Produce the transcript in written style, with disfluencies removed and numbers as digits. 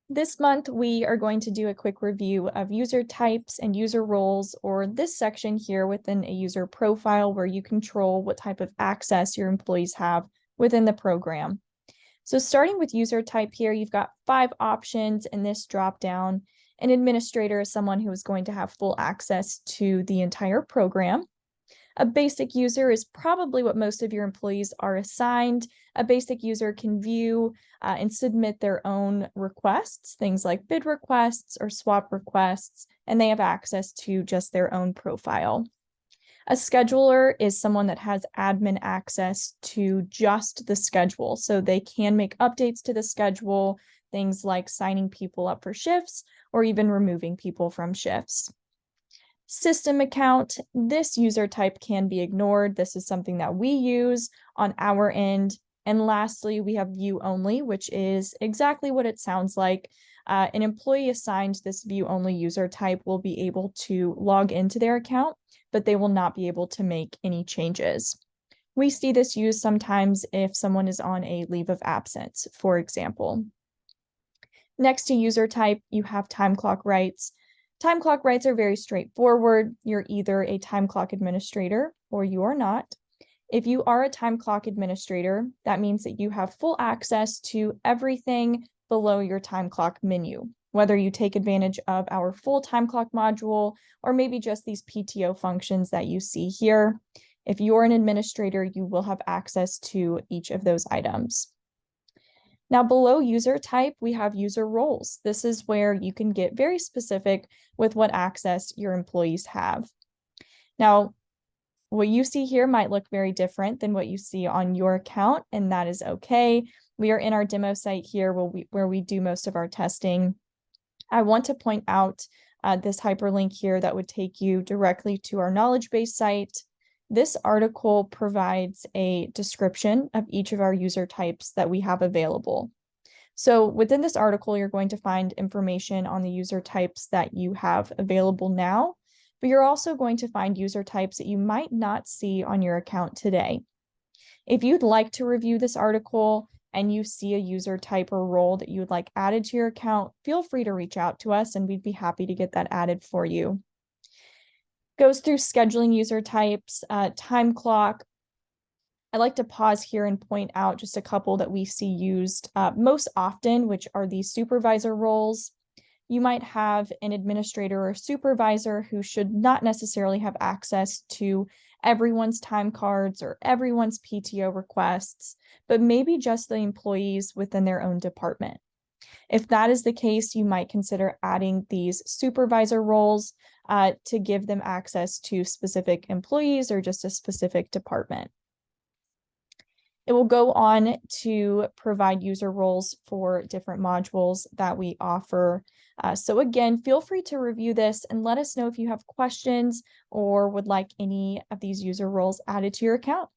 This month, we are going to do a quick review of user types and user roles, or this section here within a user profile where you control what type of access your employees have within the program. So starting with user type here, you've got 5 options in this dropdown. An administrator is someone who is going to have full access to the entire program. A basic user is probably what most of your employees are assigned. A basic user can view and submit their own requests, things like bid requests or swap requests, and they have access to just their own profile. A scheduler is someone that has admin access to just the schedule, so they can make updates to the schedule, things like signing people up for shifts or even removing people from shifts. System account, this user type can be ignored. This is something that we use on our end. And lastly, we have view only, which is exactly what it sounds like. An employee assigned this view only user type will be able to log into their account, but they will not be able to make any changes. We see this used sometimes if someone is on a leave of absence, for example. Next to user type, you have time clock rights. Time clock rights are very straightforward. You're either a time clock administrator or you are not. If you are a time clock administrator, that means that you have full access to everything below your time clock menu, whether you take advantage of our full time clock module or maybe just these PTO functions that you see here. If you're an administrator, you will have access to each of those items. Now, below user type, we have user roles. This is where you can get very specific with what access your employees have. Now, what you see here might look very different than what you see on your account, and that is okay. We are in our demo site here where we do most of our testing. I want to point out this hyperlink here that would take you directly to our knowledge base site. This article provides a description of each of our user types that we have available. So within this article, you're going to find information on the user types that you have available now, but you're also going to find user types that you might not see on your account today. If you'd like to review this article and you see a user type or role that you would like added to your account, feel free to reach out to us and we'd be happy to get that added for you. Goes through scheduling user types, time clock. I like to pause here and point out just a couple that we see used most often, which are the supervisor roles. You might have an administrator or supervisor who should not necessarily have access to everyone's time cards or everyone's PTO requests, but maybe just the employees within their own department. If that is the case, you might consider adding these supervisor roles to give them access to specific employees or just a specific department. It will go on to provide user roles for different modules that we offer. So again, feel free to review this and let us know if you have questions or would like any of these user roles added to your account.